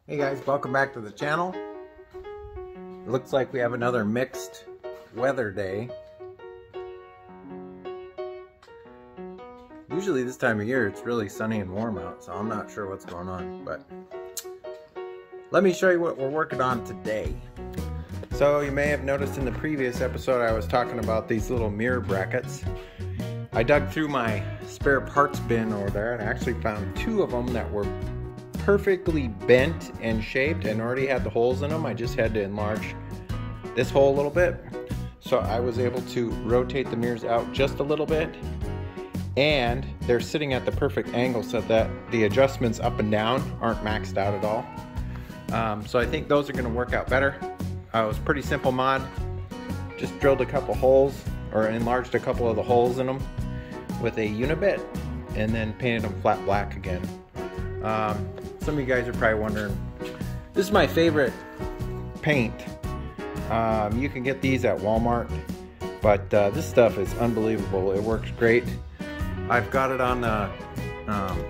Hey guys, welcome back to the channel. It looks like we have another mixed weather day. Usually this time of year it's really sunny and warm out, so I'm not sure what's going on, but let me show you what we're working on today. So you may have noticed in the previous episode I was talking about these little mirror brackets. I dug through my spare parts bin over there and I actually found two of them that were perfectly bent and shaped and already had the holes in them. I just had to enlarge this hole a little bit. So I was able to rotate the mirrors out just a little bit, and they're sitting at the perfect angle so that the adjustments up and down aren't maxed out at all. So I think those are going to work out better. It was a pretty simple mod. Just drilled a couple holes, or enlarged a couple of the holes in them with a unibit, and then painted them flat black again. Some of you guys are probably wondering, this is my favorite paint. You can get these at Walmart, but this stuff is unbelievable. It works great. I've got it on the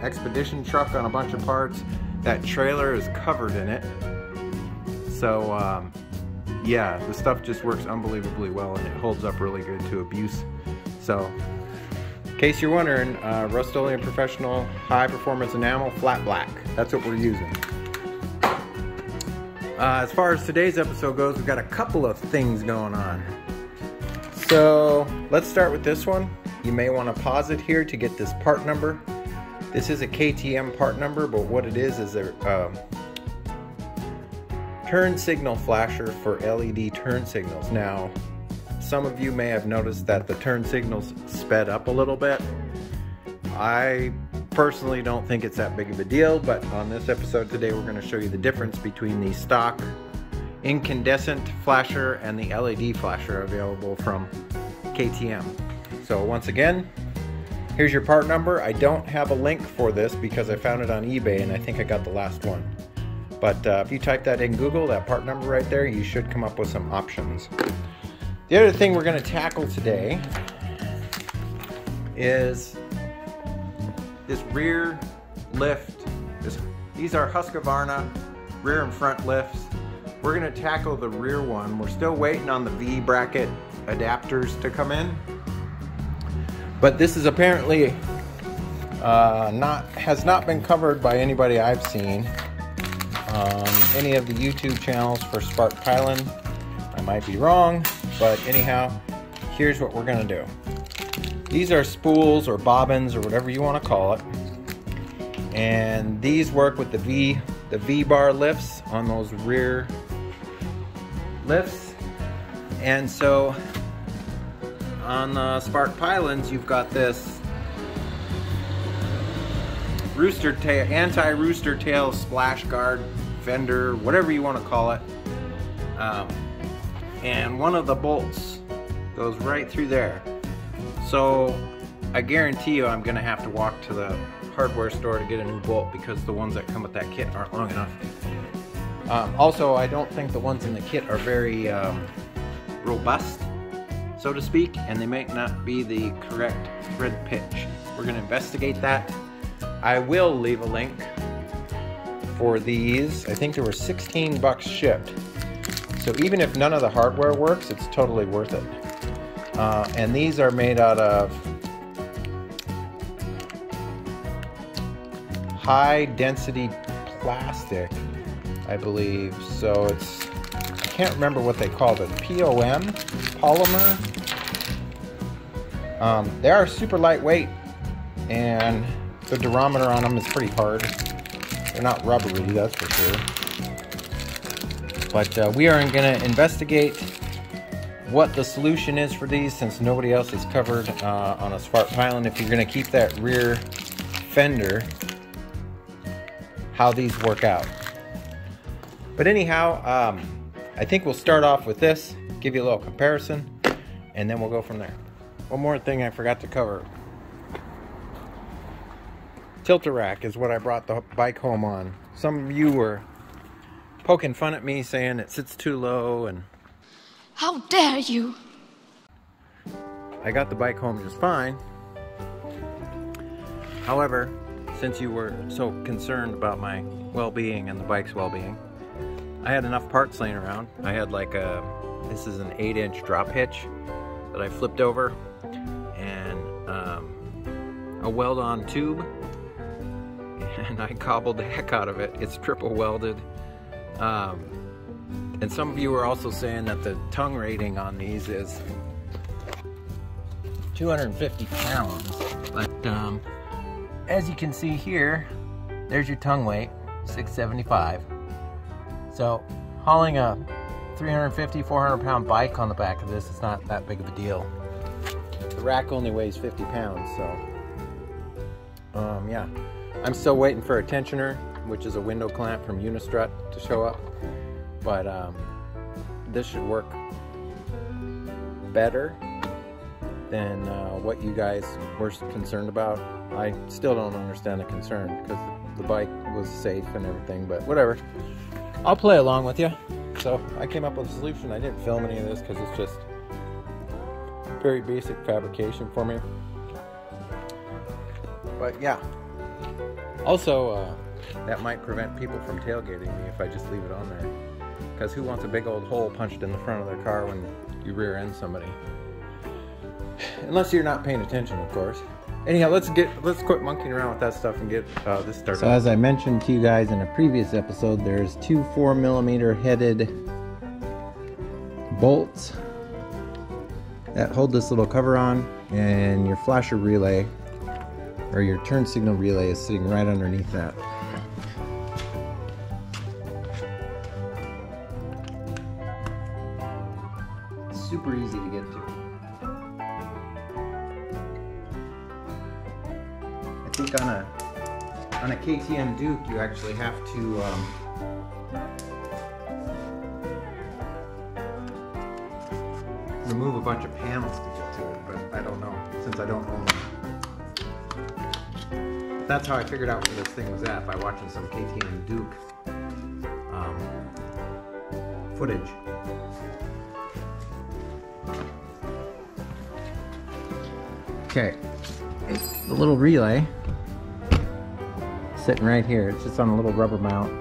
expedition truck on a bunch of parts. That trailer is covered in it. So yeah, the stuff just works unbelievably well, and it holds up really good to abuse. So in case you're wondering, Rust-Oleum Professional High Performance Enamel Flat Black. That's what we're using. As far as today's episode goes, we've got a couple of things going on. So let's start with this one. You may want to pause it here to get this part number. This is a KTM part number, but what it is a turn signal flasher for LED turn signals. Now, some of you may have noticed that the turn signals sped up a little bit. I personally don't think it's that big of a deal, but on this episode today we're going to show you the difference between the stock incandescent flasher and the LED flasher available from KTM. So once again, here's your part number. I don't have a link for this because I found it on eBay and I think I got the last one. But if you type that in Google, that part number right there, you should come up with some options. The other thing we're going to tackle today is this rear lift. These are Husqvarna rear and front lifts. We're going to tackle the rear one. We're still waiting on the V bracket adapters to come in, but this is apparently has not been covered by anybody I've seen on any of the YouTube channels for Svartpilen. I might be wrong, but anyhow, here's what we're gonna do. These are spools or bobbins or whatever you want to call it, and these work with the V-bar lifts on those rear lifts. And so on the Svartpilens, you've got this rooster tail, anti-rooster tail splash guard fender, whatever you want to call it. And one of the bolts goes right through there. So I guarantee you I'm gonna have to walk to the hardware store to get a new bolt because the ones that come with that kit aren't long enough. Also, I don't think the ones in the kit are very robust, so to speak, and they might not be the correct thread pitch. We're gonna investigate that. I will leave a link for these. I think there were 16 bucks shipped. So even if none of the hardware works, it's totally worth it. And these are made out of high density plastic, I believe. So it's, I can't remember what they called it, POM, polymer. They are super lightweight, and the durometer on them is pretty hard. They're not rubbery, that's for sure. But we are going to investigate what the solution is for these, since nobody else is covered on a Svartpilen. If you're going to keep that rear fender, how these work out. But anyhow, I think we'll start off with this, give you a little comparison, and then we'll go from there. One more thing I forgot to cover. Tilter rack is what I brought the bike home on. Some of you were poking fun at me saying it sits too low, and how dare you! I got the bike home just fine. However, since you were so concerned about my well-being and the bike's well-being. I had enough parts laying around. I had like this is an 8-inch drop hitch that I flipped over, and a weld-on tube, and I cobbled the heck out of it. It's triple welded. And some of you were also saying that the tongue rating on these is 250 pounds. But as you can see here, there's your tongue weight, 675. So hauling a 350, 400 pound bike on the back of this is not that big of a deal. The rack only weighs 50 pounds, so yeah. I'm still waiting for a tensioner, which is a window clamp from Unistrut, to show up. But this should work better than what you guys were concerned about. I still don't understand the concern because the bike was safe and everything, but whatever. I'll play along with you. So I came up with a solution. I didn't film any of this because it's just very basic fabrication for me. But yeah. Also, that might prevent people from tailgating me if I just leave it on there. Because who wants a big old hole punched in the front of their car when you rear end somebody? Unless you're not paying attention, of course. Anyhow, let's quit monkeying around with that stuff and get this started. So as I mentioned to you guys in a previous episode, there's two 4mm headed bolts that hold this little cover on, and your flasher relay or your turn signal relay is sitting right underneath that. Super easy to get to. I think on a KTM Duke you actually have to remove a bunch of panels to get to it, but I don't know since I don't own them. That's how I figured out where this thing was at, by watching some KTM Duke footage. Okay, the little relay sitting right here. It's just on a little rubber mount,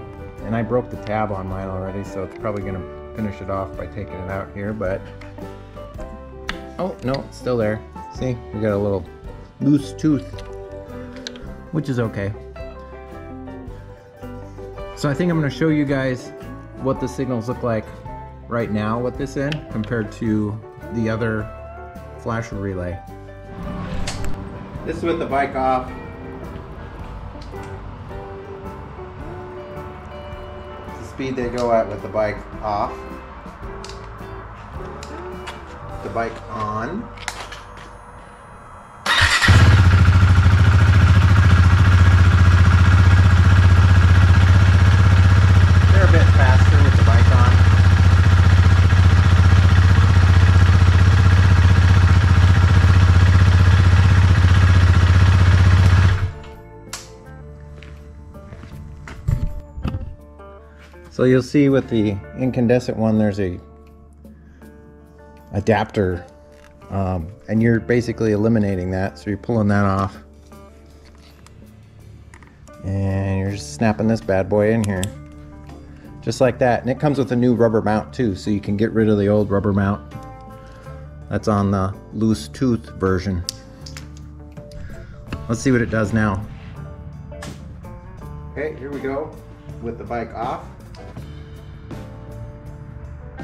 and I broke the tab on mine already, so it's probably gonna finish it off by taking it out here, but oh no, it's still there. See, we got a little loose tooth, which is okay. So I think I'm gonna show you guys what the signals look like right now with this in compared to the other flasher relay. This is with the bike off. It's the speed they go at with the bike off. The bike on. They're a bit faster with the bike on. So you'll see with the incandescent one, there's a adapter, and you're basically eliminating that. So you're pulling that off, and you're just snapping this bad boy in here, just like that. And it comes with a new rubber mount too, so you can get rid of the old rubber mount that's on the loose tooth version. Let's see what it does now. Okay, here we go with the bike off.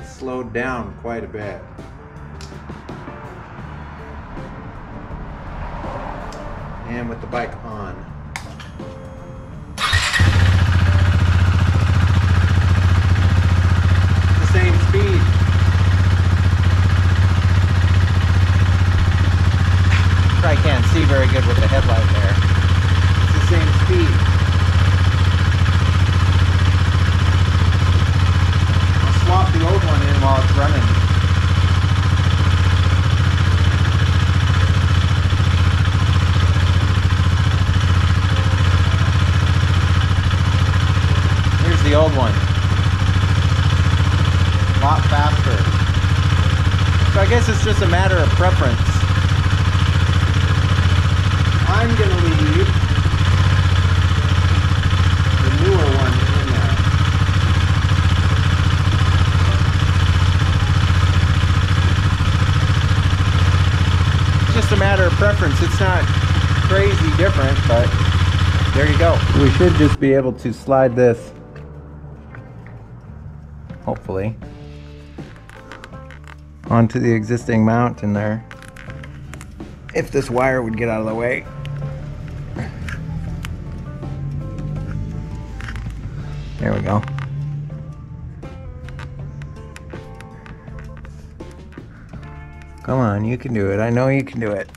Slowed down quite a bit. And with the bike on. The same speed. Probably can't see very good with the headlight there. It's the same speed. Swap the old one in while it's running. Here's the old one. A lot faster. So I guess it's just a matter of preference. I'm gonna leave the newer one preference. It's not crazy different, but there you go. We should just be able to slide this, hopefully, onto the existing mount in there. If this wire would get out of the way. There we go. Come on, you can do it. I know you can do it.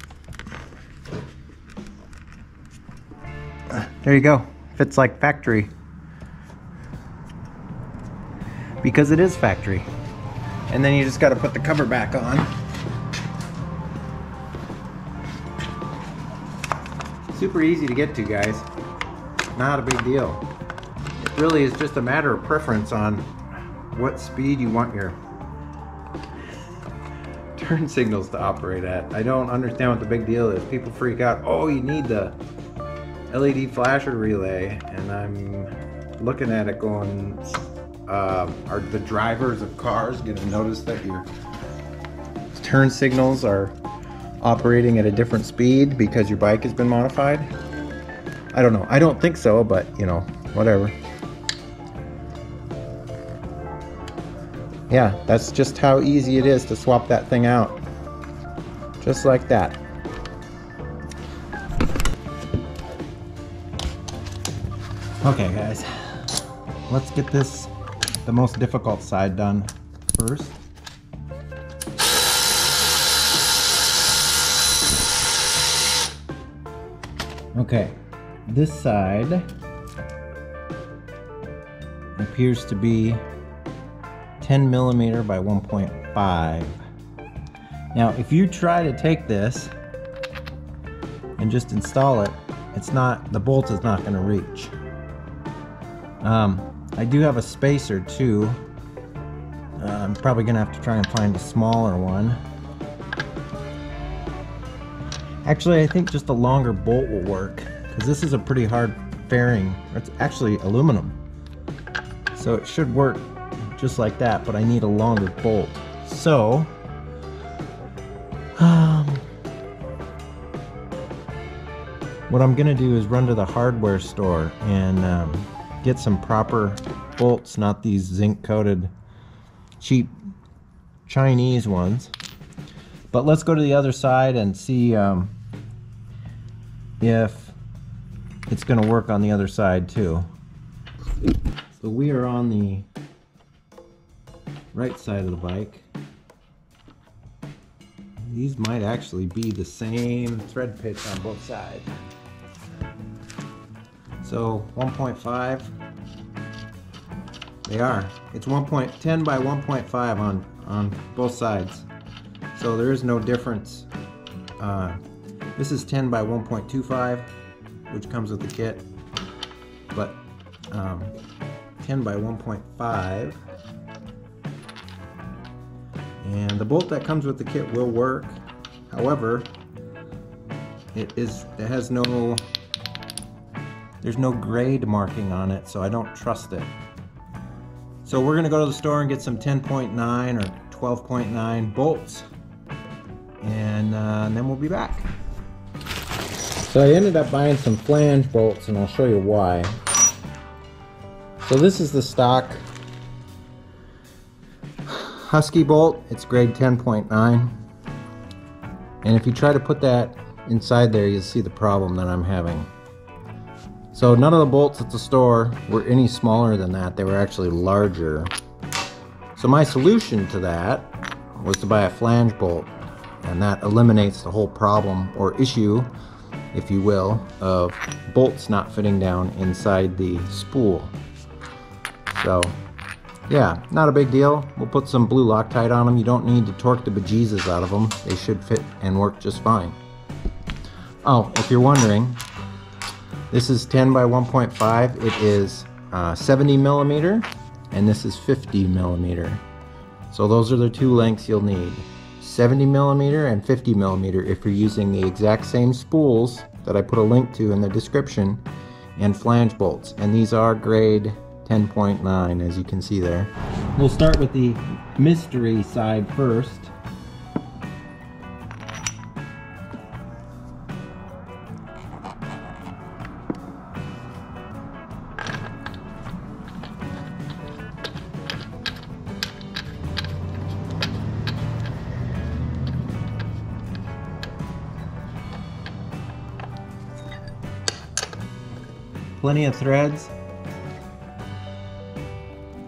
There you go. Fits like factory. Because it is factory. And then you just got to put the cover back on. Super easy to get to, guys. Not a big deal. It really is just a matter of preference on what speed you want your turn signals to operate at. I don't understand what the big deal is. People freak out, oh, you need the LED flasher relay, and I'm looking at it going, are the drivers of cars gonna notice that your turn signals are operating at a different speed because your bike has been modified? I don't know. I don't think so, but you know, whatever. Yeah, that's just how easy it is to swap that thing out. Just like that. Okay guys, let's get this, the most difficult side done first. Okay, this side appears to be 10 millimeter by 1.5. Now, if you try to take this and just install it, it's not, the bolt is not going to reach. I do have a spacer too. I'm probably going to have to try and find a smaller one. Actually, I think just a longer bolt will work, because this is a pretty hard fairing. It's actually aluminum, so it should work just like that, but I need a longer bolt. So what I'm gonna do is run to the hardware store and get some proper bolts, not these zinc coated cheap Chinese ones. But let's go to the other side and see if it's gonna work on the other side too. So we are on the right side of the bike. These might actually be the same thread pitch on both sides. So 1.5, they are. It's 10 by 1.5 on both sides. So there is no difference. This is 10 by 1.25, which comes with the kit, but 10 by 1.5. And the bolt that comes with the kit will work. However, there's no grade marking on it, so I don't trust it. So we're gonna go to the store and get some 10.9 or 12.9 bolts, and then we'll be back. So I ended up buying some flange bolts, and I'll show you why. So this is the stock Husky bolt. It's grade 10.9, and if you try to put that inside there, you'll see the problem that I'm having. So none of the bolts at the store were any smaller than that. They were actually larger. So my solution to that was to buy a flange bolt, and that eliminates the whole problem, or issue, if you will, of bolts not fitting down inside the spool. So yeah, not a big deal. We'll put some blue Loctite on them. You don't need to torque the bejesus out of them. They should fit and work just fine. Oh, if you're wondering, this is 10 by 1.5. It is 70 millimeter, and this is 50 millimeter. So those are the two lengths you'll need. 70 millimeter and 50 millimeter if you're using the exact same spools that I put a link to in the description, and flange bolts. And these are grade 10.9, as you can see there. We'll start with the mystery side first. plenty of threads.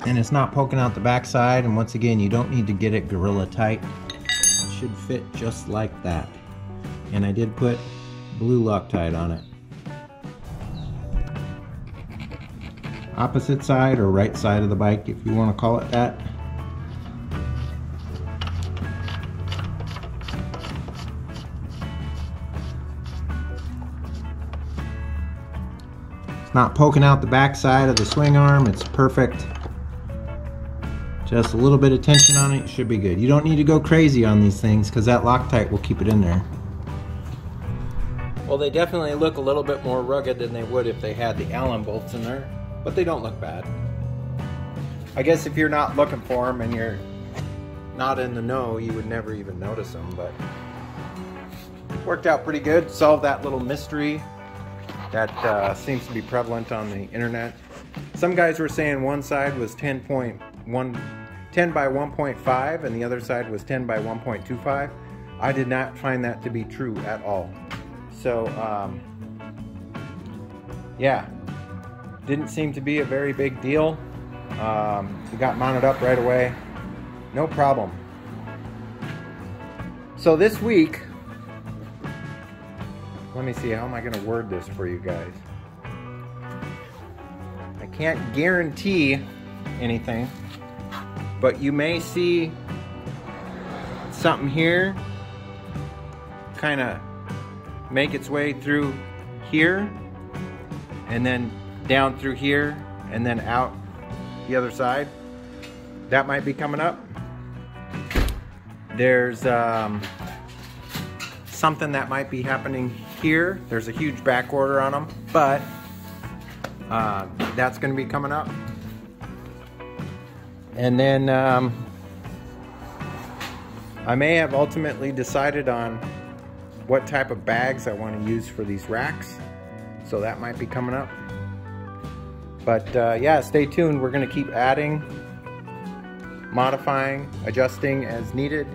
And it's not poking out the backside, and once again, you don't need to get it gorilla tight. It should fit just like that. And I did put blue Loctite on it. Opposite side or right side of the bike, if you want to call it that. It's not poking out the back side of the swing arm. It's perfect. Just a little bit of tension on it, should be good. You don't need to go crazy on these things because that Loctite will keep it in there. Well, they definitely look a little bit more rugged than they would if they had the Allen bolts in there, but they don't look bad. I guess if you're not looking for them and you're not in the know, you would never even notice them, but worked out pretty good. Solved that little mystery that seems to be prevalent on the internet. Some guys were saying one side was 10 by 1.5 and the other side was 10 by 1.25. I did not find that to be true at all. So, yeah, didn't seem to be a very big deal. We got mounted up right away, no problem. So this week, let me see, how am I going to word this for you guys? I can't guarantee anything, but you may see something here kind of make its way through here and then down through here and then out the other side. That might be coming up. There's something that might be happening here. There's a huge back order on them, but that's going to be coming up. And then I may have ultimately decided on what type of bags I want to use for these racks, so that might be coming up. But yeah, stay tuned. We're going to keep adding, modifying, adjusting as needed,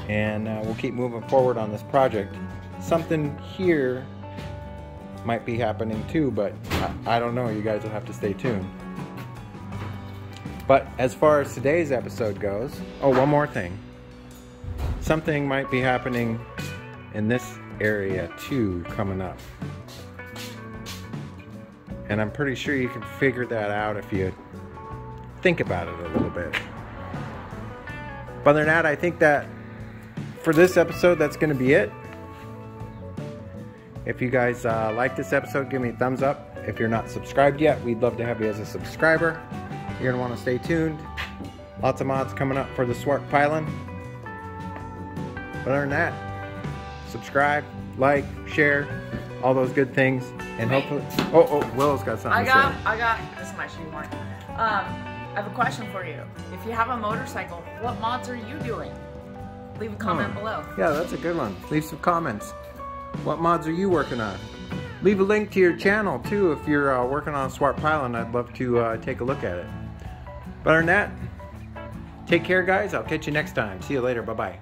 and we'll keep moving forward on this project. Something here might be happening too, but I don't know. You guys will have to stay tuned. But as far as today's episode goes, oh, one more thing. Something might be happening in this area too coming up. And I'm pretty sure you can figure that out if you think about it a little bit. But other than that, I think that for this episode, that's going to be it. If you guys like this episode, give me a thumbs up. If you're not subscribed yet, we'd love to have you as a subscriber. You're going to want to stay tuned. Lots of mods coming up for the Svartpilen. But other than that, subscribe, like, share, all those good things. And hopefully... Oh, Willow's got something to say. This is my shoehorn. I have a question for you. If you have a motorcycle, what mods are you doing? Leave a comment below. Yeah, that's a good one. Leave some comments. What mods are you working on? Leave a link to your channel too if you're working on Svartpilen. I'd love to take a look at it. But other than that, take care guys. I'll catch you next time. See you later. Bye-bye.